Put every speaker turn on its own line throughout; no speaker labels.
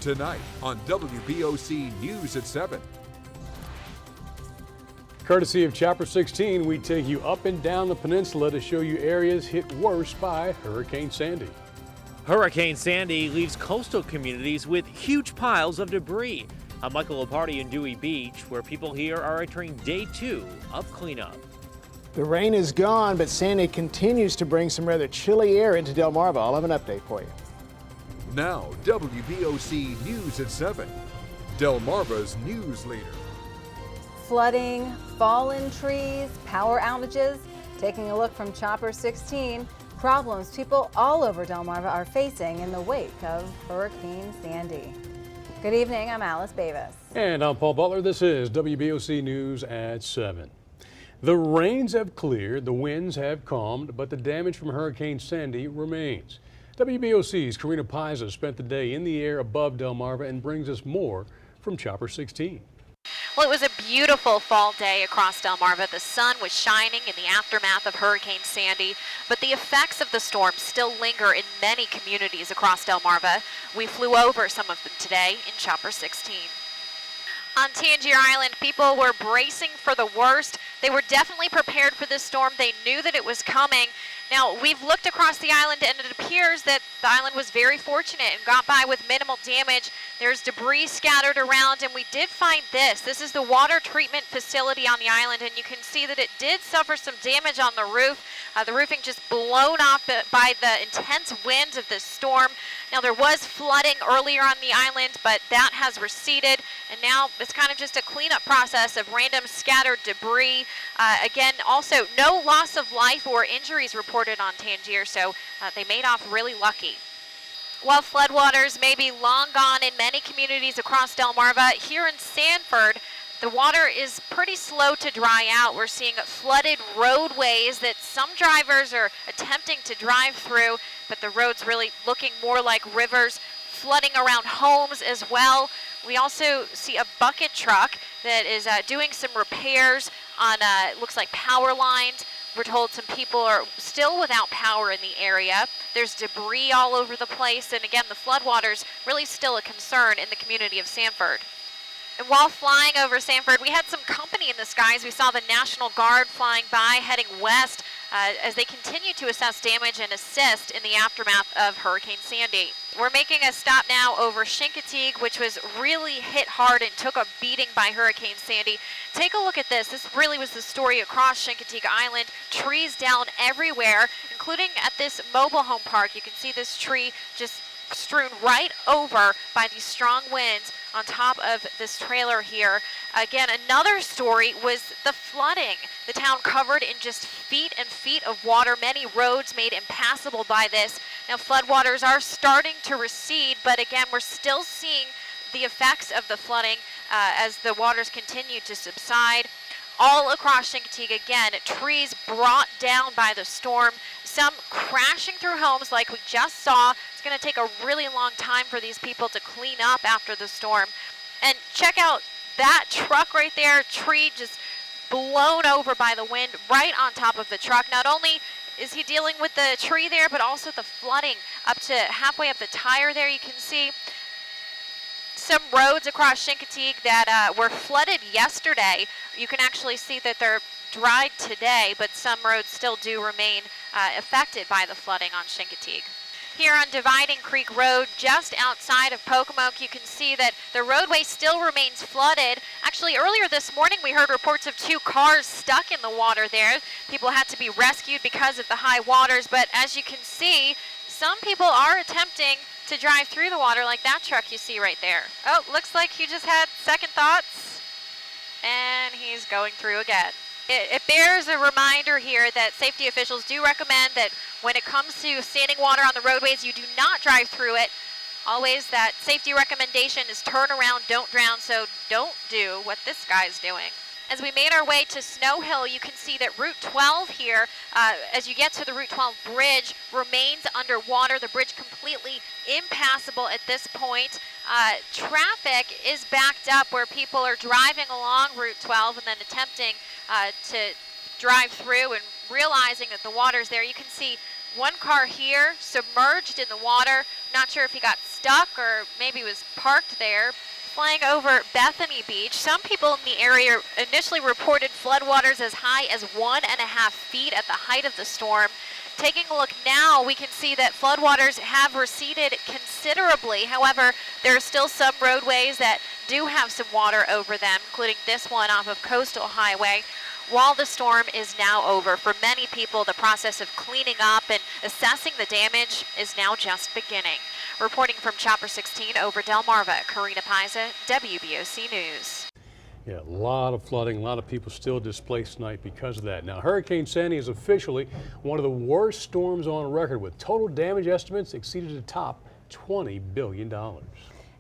tonight on WBOC News at 7.
Courtesy of Chopper 16, we take you up and down the peninsula to show you areas hit worse by Hurricane Sandy.
Hurricane Sandy leaves coastal communities with huge piles of debris. I'm Michael Lopardi in Dewey Beach, where people here are entering day 2 of cleanup.
The rain is gone, but Sandy continues to bring some rather chilly air into Delmarva. I'll have an update for you.
Now, WBOC News at 7, Delmarva's news leader.
Flooding, fallen trees, power outages. Taking a look from Chopper 16, problems people all over Delmarva are facing in the wake of Hurricane Sandy. Good evening, I'm Alice Bavis.
And I'm Paul Butler. This is WBOC News at 7. The rains have cleared, the winds have calmed, but the damage from Hurricane Sandy remains. WBOC's Karina Paiza spent the day in the air above Delmarva and brings us more from Chopper 16.
Well, it was a beautiful fall day across Delmarva. The sun was shining in the aftermath of Hurricane Sandy, but the effects of the storm still linger in many communities across Delmarva. We flew over some of them today in Chopper 16. On Tangier Island, people were bracing for the worst. They were definitely prepared for this storm. They knew that it was coming. Now, we've looked across the island, and it appears that the island was very fortunate and got by with minimal damage. There's debris scattered around, and we did find this. This is the water treatment facility on the island, and you can see that it did suffer some damage on the roof. The roofing just blown off by the intense winds of this storm. Now, there was flooding earlier on the island, but that has receded, and now it's kind of just a cleanup process of random scattered debris. Again, also no loss of life or injuries reported on Tangier, so they made off really lucky. While floodwaters may be long gone in many communities across Delmarva, here in Sanford, the water is pretty slow to dry out. We're seeing flooded roadways that some drivers are attempting to drive through, but the road's really looking more like rivers, flooding around homes as well. We also see a bucket truck that is doing some repairs on, looks like power lines. We're told some people are still without power in the area. There's debris all over the place, and again, the floodwaters really still a concern in the community of Sanford. And while flying over Sanford, we had some company in the skies. We saw the National Guard flying by, heading west, as they continue to assess damage and assist in the aftermath of Hurricane Sandy. We're making a stop now over Chincoteague, which was really hit hard and took a beating by Hurricane Sandy. Take a look at this. This really was the story across Chincoteague Island. Trees down everywhere, including at this mobile home park. You can see this tree just strewn right over by these strong winds on top of this trailer here. Again, another story was the flooding. The town covered in just feet and feet of water, many roads made impassable by this. Now, floodwaters are starting to recede, but again, we're still seeing the effects of the flooding as the waters continue to subside. All across Chincoteague, again, trees brought down by the storm, some crashing through homes like we just saw. It's going to take a really long time for these people to clean up after the storm. And check out that truck right there, tree just blown over by the wind right on top of the truck. Not only is he dealing with the tree there, but also the flooding up to halfway up the tire there. You can see some roads across Chincoteague that were flooded yesterday. You can actually see that they're dried today, but some roads still do remain affected by the flooding on Chincoteague. Here on Dividing Creek Road, just outside of Pocomoke, you can see that the roadway still remains flooded. Actually, earlier this morning, we heard reports of 2 cars stuck in the water there. People had to be rescued because of the high waters, but as you can see, some people are attempting to drive through the water like that truck you see right there. Oh, looks like he just had second thoughts, and he's going through again. It bears a reminder here that safety officials do recommend that when it comes to standing water on the roadways, you do not drive through it. Always that safety recommendation is turn around, don't drown, so don't do what this guy's doing. As we made our way to Snow Hill, you can see that Route 12 here, as you get to the Route 12 bridge, remains underwater. The bridge completely impassable at this point. Traffic is backed up where people are driving along Route 12 and then attempting to drive through and realizing that the water's there. You can see one car here submerged in the water. Not sure if he got stuck stuck or maybe was parked there, flying over Bethany Beach. Some people in the area initially reported floodwaters as high as 1.5 feet at the height of the storm. Taking a look now, we can see that floodwaters have receded considerably. However, there are still some roadways that do have some water over them, including this one off of Coastal Highway. While the storm is now over, for many people, the process of cleaning up and assessing the damage is now just beginning. Reporting from Chopper 16 over Delmarva, Karina Paiza, WBOC News.
Yeah, a lot of flooding, a lot of people still displaced tonight because of that. Now, Hurricane Sandy is officially one of the worst storms on record, with total damage estimates exceeded to top $20 billion.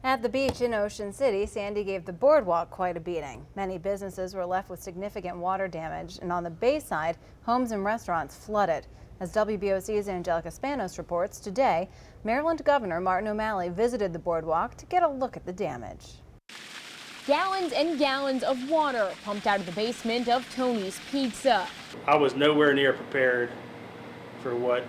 At the beach in Ocean City, Sandy gave the boardwalk quite a beating. Many businesses were left with significant water damage, and on the bayside, homes and restaurants flooded. As WBOC's Angelica Spanos reports, today, Maryland Governor Martin O'Malley visited the boardwalk to get a look at the damage.
Gallons and gallons of water pumped out of the basement of Tony's Pizza.
I was nowhere near prepared for what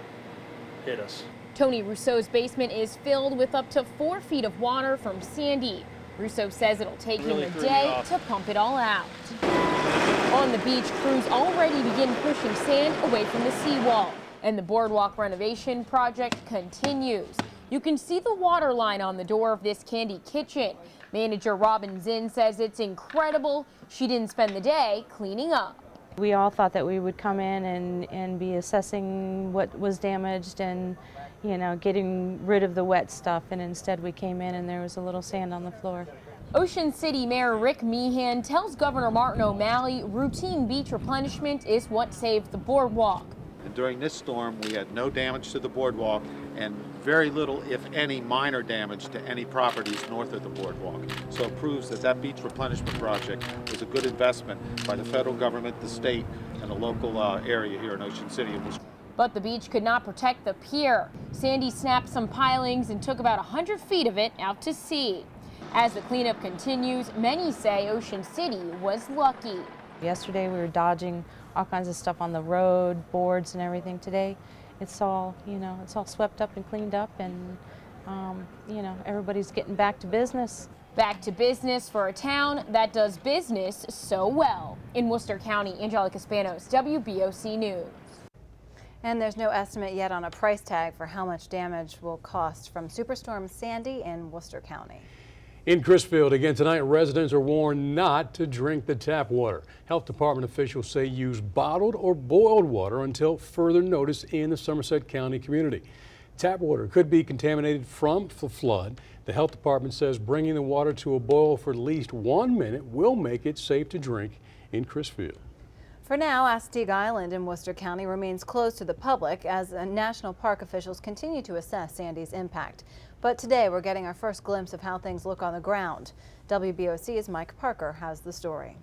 hit us.
Tony Rousseau's basement is filled with up to 4 feet of water from Sandy. Rousseau says it'll take him a day to pump it all out. On the beach, crews already begin pushing sand away from the seawall, and the boardwalk renovation project continues. You can see the water line on the door of this Candy Kitchen. Manager Robin Zinn says it's incredible she didn't spend the day cleaning up.
We all thought that we would come in and be assessing what was damaged and, you know, getting rid of the wet stuff, and instead we came in and there was a little sand on the floor.
Ocean City Mayor Rick Meehan tells Governor Martin O'Malley routine beach replenishment is what saved the boardwalk.
And during this storm, we had no damage to the boardwalk and very little, if any, minor damage to any properties north of the boardwalk. So it proves that that beach replenishment project was a good investment by the federal government, the state, and the local area here in Ocean City.
But the beach could not protect the pier. Sandy snapped some pilings and took about 100 feet of it out to sea. As the cleanup continues, many say Ocean City was lucky.
Yesterday we were dodging all kinds of stuff on the road, boards and everything. Today it's all, you know, it's all swept up and cleaned up, and you know, everybody's getting back to business.
Back to business for a town that does business so well. In Worcester County, Angelica Spanos, WBOC News.
And there's no estimate yet on a price tag for how much damage will cost from Superstorm Sandy in Worcester County.
In Crisfield, again tonight, residents are warned not to drink the tap water. Health Department officials say use bottled or boiled water until further notice in the Somerset County community. Tap water could be contaminated from the flood. The Health Department says bringing the water to a boil for at least 1 minute will make it safe to drink in Crisfield.
For now, Assateague Island in Worcester County remains closed to the public as national park officials continue to assess Sandy's impact. But today we're getting our first glimpse of how things look on the ground. WBOC's Mike Parker has the story.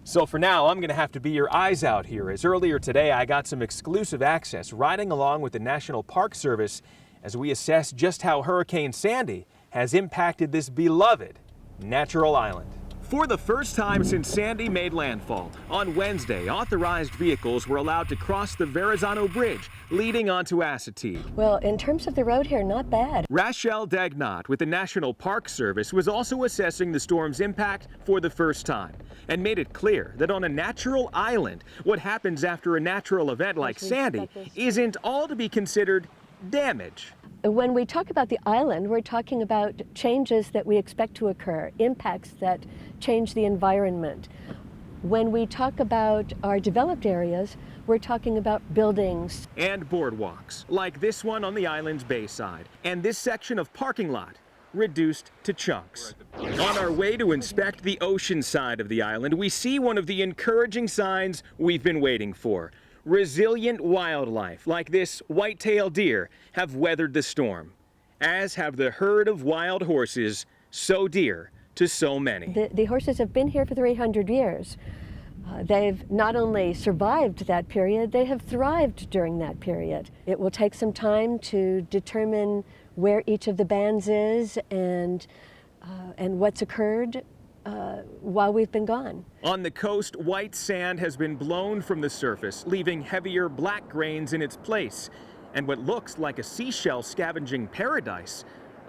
So for now, I'm going to have to be your eyes out here, as earlier today I got some exclusive access riding along with the National Park Service as we assess just how Hurricane Sandy has impacted this beloved natural island. For the first time since Sandy made landfall, on Wednesday, authorized vehicles were allowed to cross the Verrazano Bridge, leading onto Assateague.
Well, in terms of the road here, not bad.
Rachel Dagnott with the National Park Service was also assessing the storm's impact for the first time and made it clear that on a natural island, what happens after a natural event like Sandy isn't all to be considered damage.
When we talk about the island, we're talking about changes that we expect to occur, impacts that change the environment. When we talk about our developed areas, we're talking about buildings.
And boardwalks, like this one on the island's bayside, and this section of parking lot, reduced to chunks. On our way to inspect the ocean side of the island, we see one of the encouraging signs we've been waiting for. Resilient wildlife, like this white-tailed deer, have weathered the storm, as have the herd of wild horses, so dear to so many.
The horses have been here for 300 years. They've not only survived that period, they have thrived during that period. It will take some time to determine where each of the bands is and what's occurred while we've been gone.
On the coast, white sand has been blown from the surface, leaving heavier black grains in its place. And what looks like a seashell scavenging paradise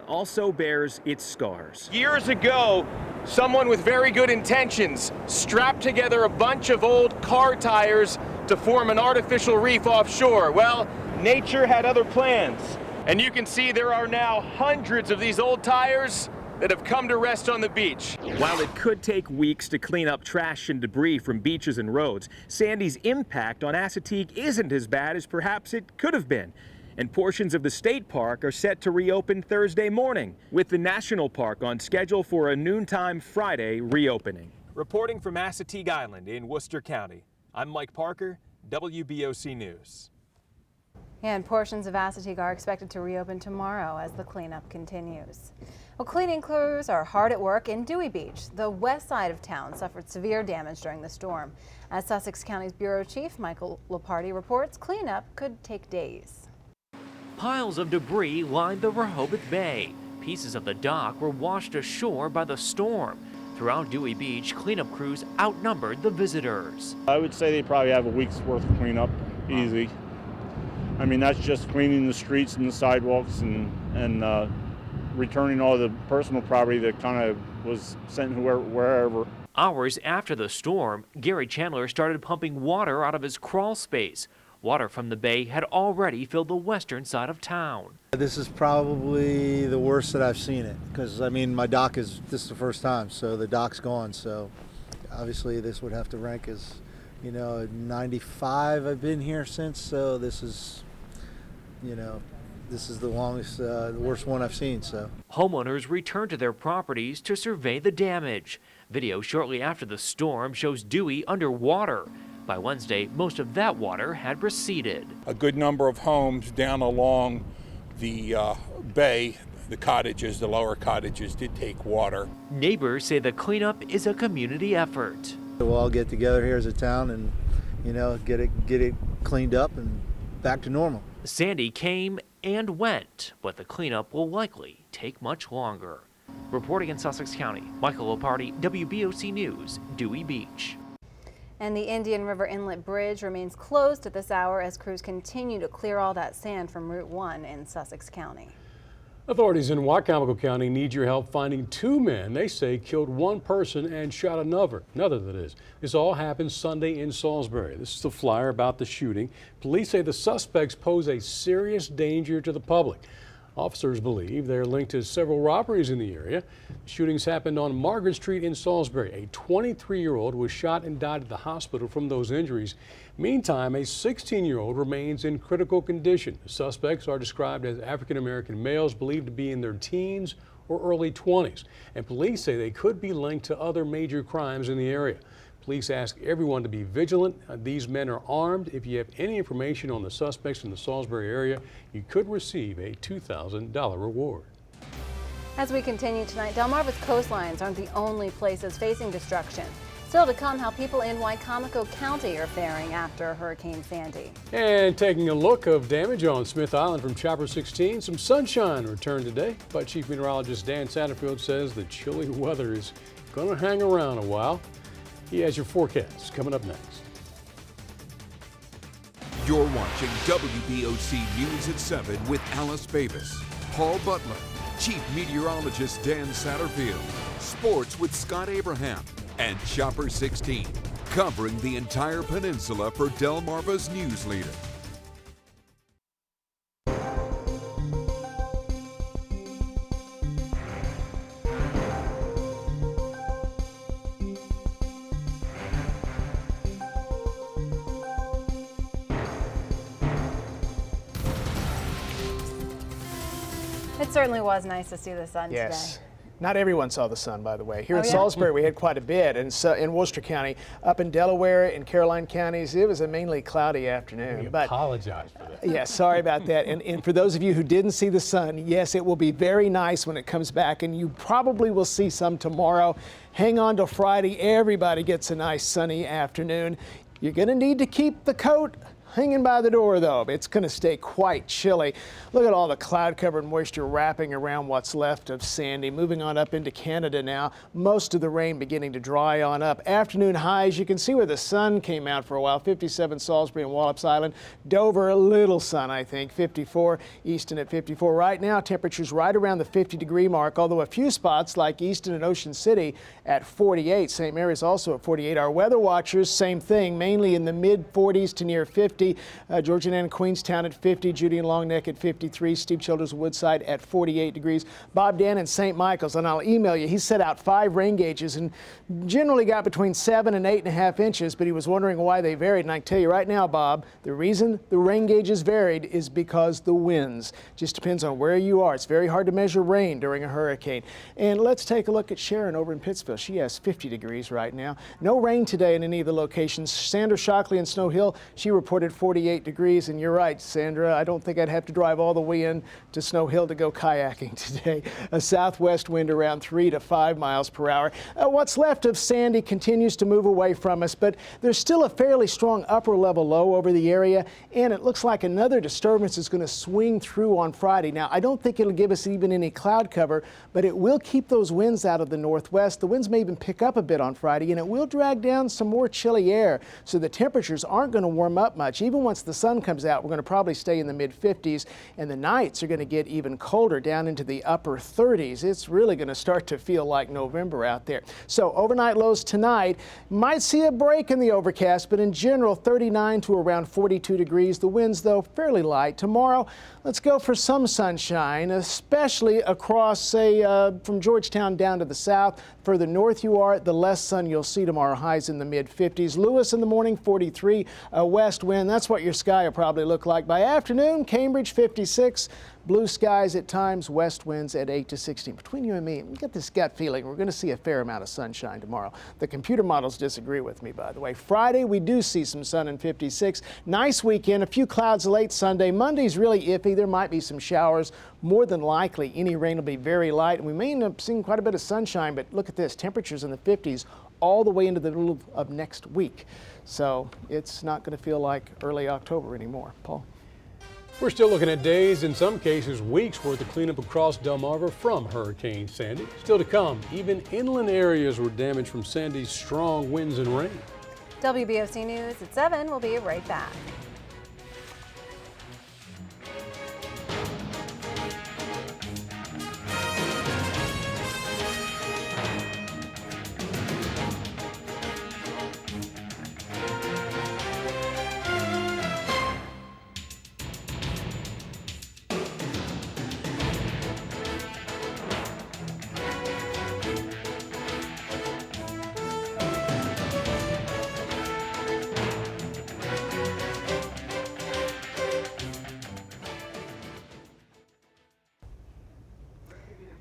also bears its scars. Years ago, someone with very good intentions strapped together a bunch of old car tires to form an artificial reef offshore. Well, nature had other plans. And you can see there are now hundreds of these old tires that have come to rest on the beach. While it could take weeks to clean up trash and debris from beaches and roads, Sandy's impact on Assateague isn't as bad as perhaps it could have been. And portions of the state park are set to reopen Thursday morning, with the national park on schedule for a noontime Friday reopening. Reporting from Assateague Island in Worcester County, I'm Mike Parker, WBOC News.
And portions of Assateague are expected to reopen tomorrow as the cleanup continues. Well, cleaning crews are hard at work in Dewey Beach. The west side of town suffered severe damage during the storm. As Sussex County's Bureau Chief Michael Lopardi reports, cleanup could take days.
Piles of debris lined the Rehoboth Bay. Pieces of the dock were washed ashore by the storm. Throughout Dewey Beach, cleanup crews outnumbered the visitors.
I would say they probably have a week's worth of cleanup, easy. I mean, that's just cleaning the streets and the sidewalks and returning all the personal property that kind of was sent wherever.
Hours after the storm, Gary Chandler started pumping water out of his crawl space. Water from the bay had already filled the western side of town.
This is probably the worst that I've seen it, because I mean, my dock this is the first time, so the dock's gone. So obviously this would have to rank as, you know, 95 I've been here since, so this is, you know, this is the longest, the worst one I've seen. So
homeowners returned to their properties to survey the damage. Video shortly after the storm shows Dewey underwater. By Wednesday, most of that water had receded.
A good number of homes down along the bay, the cottages, the lower cottages, did take water.
Neighbors say the cleanup is a community effort.
We'll all get together here as a town and, you know, get it cleaned up and back to normal.
Sandy came and went, but the cleanup will likely take much longer. Reporting in Sussex County, Michael Lopardi, WBOC News, Dewey Beach.
And the Indian River Inlet Bridge remains closed at this hour as crews continue to clear all that sand from Route 1 in Sussex County.
Authorities in Wycomico County need your help finding two men they say killed one person and shot another that is. This all happened Sunday in Salisbury. This is the flyer about the shooting. Police say the suspects pose a serious danger to the public. Officers believe they're linked to several robberies in the area. The shootings happened on Margaret Street in Salisbury. A 23-year-old was shot and died at the hospital from those injuries. Meantime, a 16-year-old remains in critical condition. The suspects are described as African-American males believed to be in their teens or early 20s. And police say they could be linked to other major crimes in the area. Police ask everyone to be vigilant. These men are armed. If you have any information on the suspects in the Salisbury area, you could receive a $2,000 reward.
As we continue tonight, Delmarva's coastlines aren't the only places facing destruction. Still to come, how people in Wycomico County are faring after Hurricane Sandy.
And taking a look of damage on Smith Island from Chopper 16, some sunshine returned today, but Chief Meteorologist Dan Satterfield says the chilly weather is going to hang around a while. He has your forecast coming up next.
You're watching WBOC News at 7 with Alice Bavis, Paul Butler, Chief Meteorologist Dan Satterfield, Sports with Scott Abraham, and Chopper 16, covering the entire peninsula for Delmarva's news leader.
It certainly was nice to see the sun today.
Not everyone saw the sun, by the way. Here in Salisbury, we had quite a bit, and so in Worcester County, up in Delaware and Caroline counties, it was a mainly cloudy afternoon.
We apologize for that.
Yeah, sorry about that. And for those of you who didn't see the sun, yes, it will be very nice when it comes back, and you probably will see some tomorrow. Hang on till Friday. Everybody gets a nice sunny afternoon. You're going to need to keep the coat hanging by the door, though. It's going to stay quite chilly. Look at all the cloud cover and moisture wrapping around what's left of Sandy. Moving on up into Canada now. Most of the rain beginning to dry on up. Afternoon highs, you can see where the sun came out for a while. 57 Salisbury and Wallops Island. Dover, a little sun, I think. 54. Easton at 54. Right now, temperatures right around the 50-degree mark, although a few spots like Easton and Ocean City at 48. St. Mary's also at 48. Our weather watchers, same thing, mainly in the mid-40s to near 50. Georgian and Queenstown at 50, Judy and Long Neck at 53, Steve Childers Woodside at 48 degrees. Bob Dan in St. Michael's, and I'll email you, he set out 5 rain gauges and generally got between 7 and 8.5 inches, but he was wondering why they varied. And I can tell you right now, Bob, the reason the rain gauges varied is because the winds. Just depends on where you are. It's very hard to measure rain during a hurricane. And let's take a look at Sharon over in Pittsfield. She has 50 degrees right now. No rain today in any of the locations. Sandra Shockley in Snow Hill, she reported 48 degrees, and you're right, Sandra, I don't think I'd have to drive all the way in to Snow Hill to go kayaking today. A southwest wind around 3 to 5 miles per hour. What's left of Sandy continues to move away from us, but there's still a fairly strong upper level low over the area, and it looks like another disturbance is going to swing through on Friday. Now, I don't think it'll give us even any cloud cover, but it will keep those winds out of the northwest. The winds may even pick up a bit on Friday, and it will drag down some more chilly air, so the temperatures aren't going to warm up much. Even once the sun comes out, we're going to probably stay in the mid-50s, and the nights are going to get even colder, down into the upper 30s. It's really going to start to feel like November out there. So overnight lows tonight, might see a break in the overcast, but in general 39 to around 42 degrees. The winds, though, fairly light. Tomorrow, let's go for some sunshine, especially across, say, from Georgetown down to the south. Further north you are, the less sun you'll see tomorrow. Highs in the mid-50s. Lewis in the morning, 43. West wind, that's what your sky will probably look like by afternoon. Cambridge, 56. Blue skies at times, west winds at 8 to 16. Between you and me, we get this gut feeling we're going to see a fair amount of sunshine tomorrow. The computer models disagree with me, by the way. Friday, we do see some sun in 56. Nice weekend, a few clouds late Sunday. Monday's really iffy. There might be some showers. More than likely, any rain will be very light, and we may end up seeing quite a bit of sunshine, but look at this, temperatures in the 50s all the way into the middle of next week. So it's not going to feel like early October anymore. Paul?
We're still looking at days, in some cases weeks, worth of cleanup across Delmarva from Hurricane Sandy. Still to come, even inland areas were damaged from Sandy's strong winds and rain.
WBOC News at 7. We'll be right back.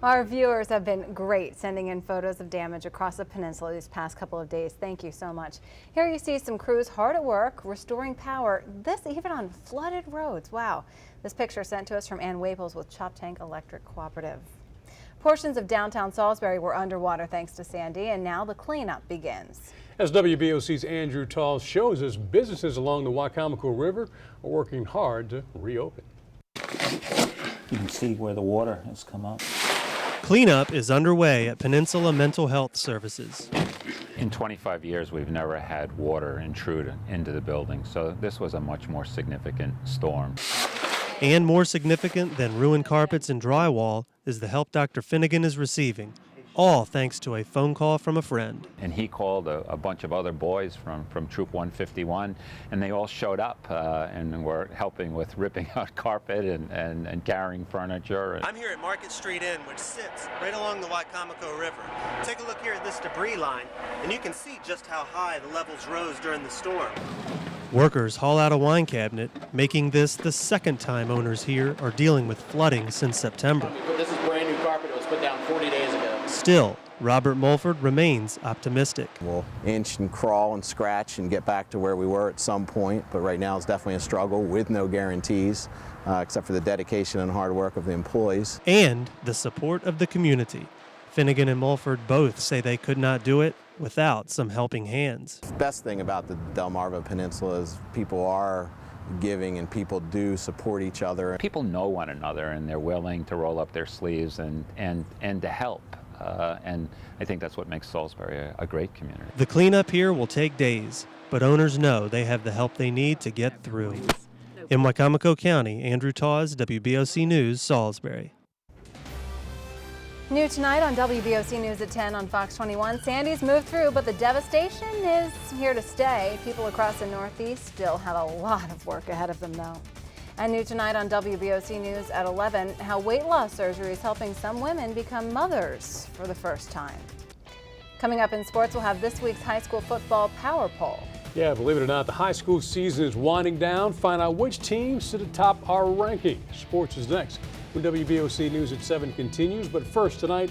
Our viewers have been great sending in photos of damage across the peninsula these past couple of days. Thank you so much. Here you see some crews hard at work restoring power, this even on flooded roads. Wow. This picture sent to us from Ann Waples with Chop Tank Electric Cooperative. Portions of downtown Salisbury were underwater thanks to Sandy, and now the cleanup begins.
As WBOC's Andrew Tall shows us, businesses along the Wicomico River are working hard to reopen.
You can see where the water has come up.
Cleanup is underway at Peninsula Mental Health Services.
In 25 years, we've never had water intrude into the building, so this was a much more significant storm.
And more significant than ruined carpets and drywall is the help Dr. Finnegan is receiving, all thanks to a phone call from a friend.
And he called a bunch of other boys from Troop 151, and they all showed up and were helping with ripping out carpet and carrying furniture.
I'm here at Market Street Inn, which sits right along the Wicomico River. Take a look here at this debris line, and you can see just how high the levels rose during the storm.
Workers haul out a wine cabinet, making this the second time owners here are dealing with flooding since September.
This is brand new carpet. It was put down 40 days ago.
Still, Robert Mulford remains optimistic.
We'll inch and crawl and scratch and get back to where we were at some point, but right now it's definitely a struggle with no guarantees, except for the dedication and hard work of the employees.
And the support of the community. Finnegan and Mulford both say they could not do it without some helping hands.
The best thing about the Delmarva Peninsula is people are giving, and people do support each other.
People know one another, and they're willing to roll up their sleeves and to help. And I think that's what makes Salisbury a great community.
The cleanup here will take days, but owners know they have the help they need to get through. In Wicomico County, Andrew Tawes, WBOC News, Salisbury.
New tonight on WBOC News at 10 on Fox 21. Sandy's moved through, but the devastation is here to stay. People across the Northeast still have a lot of work ahead of them, though. And new tonight on WBOC News at 11, how weight loss surgery is helping some women become mothers for the first time. Coming up in sports, we'll have this week's high school football power poll.
Yeah, believe it or not, the high school season is winding down. Find out which teams sit atop our ranking. Sports is next when WBOC News at 7 continues. But first tonight,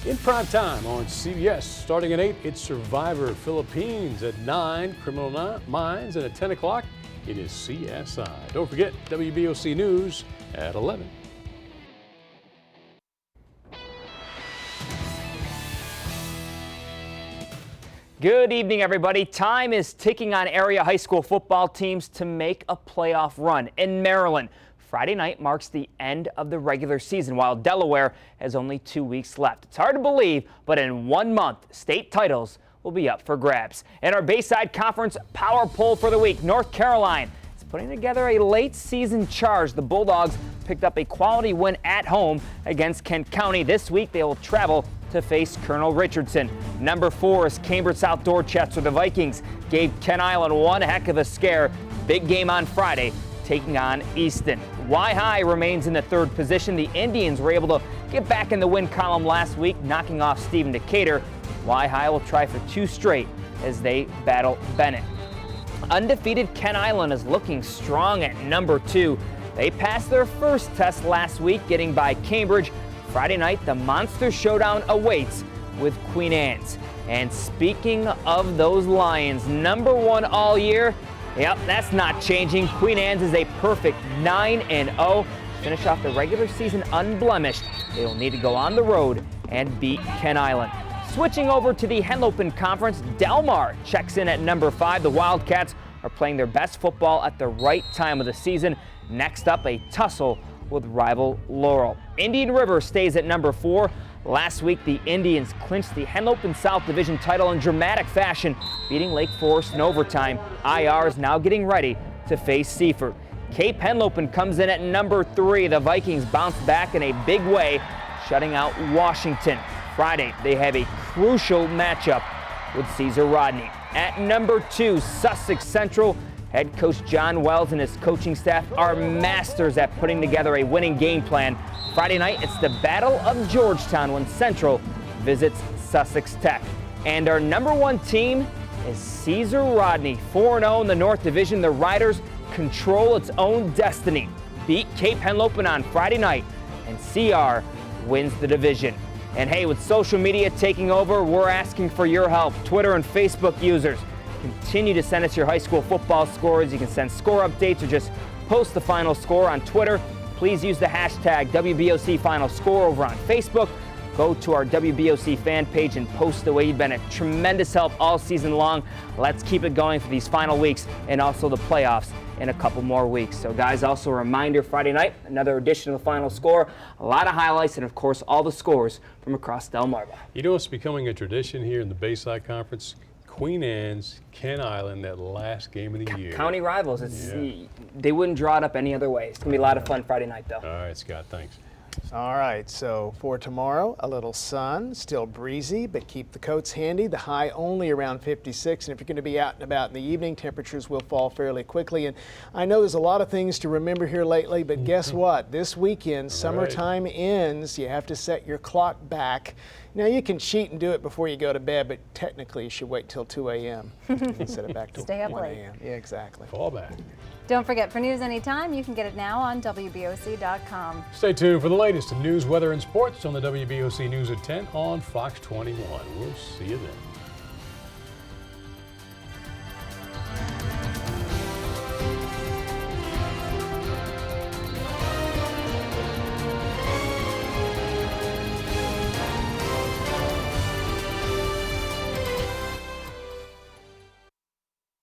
in prime time on CBS, starting at 8, it's Survivor Philippines. At 9, Criminal Minds. And at 10 o'clock, it is CSI. Don't forget, WBOC News at 11.
Good evening, everybody. Time is ticking on area high school football teams to make a playoff run. In Maryland, Friday night marks the end of the regular season, while Delaware has only 2 weeks left. It's hard to believe, but in 1 month, state titles will be up for grabs. In our Bayside Conference power poll for the week, North Carolina is putting together a late season charge. The Bulldogs picked up a quality win at home against Kent County. This week, they will travel to face Colonel Richardson. Number 4 is Cambridge South Dorchester. The Vikings gave Kent Island one heck of a scare. Big game on Friday, taking on Easton. Y-High remains in the 3rd position. The Indians were able to get back in the win column last week, knocking off Stephen Decatur. Y-High will try for 2 straight as they battle Bennett. Undefeated Kent Island is looking strong at number 2. They passed their first test last week, getting by Cambridge. Friday night, the Monster Showdown awaits with Queen Anne's. And speaking of those Lions, number 1 all year, yep, that's not changing. Queen Anne's is a perfect 9-0. Finish off the regular season unblemished. They will need to go on the road and beat Kent Island. Switching over to the Henlopen Conference, Delmar checks in at number 5. The Wildcats are playing their best football at the right time of the season. Next up, a tussle with rival Laurel. Indian River stays at number 4. Last week, the Indians clinched the Henlopen South Division title in dramatic fashion, beating Lake Forest in overtime. IR is now getting ready to face Seaford. Cape Henlopen comes in at number 3. The Vikings bounce back in a big way, shutting out Washington. Friday, they have a crucial matchup with Caesar Rodney. At number 2, Sussex Central. Head coach John Wells and his coaching staff are masters at putting together a winning game plan. Friday night, it's the Battle of Georgetown when Central visits Sussex Tech. And our number 1 team is Caesar Rodney. 4-0 in the North Division, the Riders control its own destiny. Beat Cape Henlopen on Friday night, and CR wins the division. And hey, with social media taking over, we're asking for your help. Twitter and Facebook users, continue to send us your high school football scores. You can send score updates or just post the final score on Twitter. Please use the hashtag WBOC Final Score over on Facebook. Go to our WBOC fan page and post away. You've been a tremendous help all season long. Let's keep it going for these final weeks and also the playoffs in a couple more weeks. So guys, also a reminder, Friday night, another edition of the Final Score. A lot of highlights and of course all the scores from across Delmarva.
You know what's becoming a tradition here in the Bayside Conference? Queen Anne's, Kent Island, that last game of the year.
County rivals. They wouldn't draw it up any other way. It's going to be a lot of fun Friday night, though.
All right, Scott, thanks.
All right, so for tomorrow, a little sun, still breezy, but keep the coats handy. The high only around 56, and if you're going to be out and about in the evening, temperatures will fall fairly quickly. And I know there's a lot of things to remember here lately, but guess what? This weekend, summertime ends. You have to set your clock back. Now, you can cheat and do it before you go to bed, but technically you should wait till 2 a.m. and set it back to 1 a.m. Yeah, exactly.
Fall back.
Don't forget, for news anytime, you can get it now on WBOC.com.
Stay tuned for the latest in news, weather, and sports on the WBOC News at 10 on Fox 21. We'll see you then.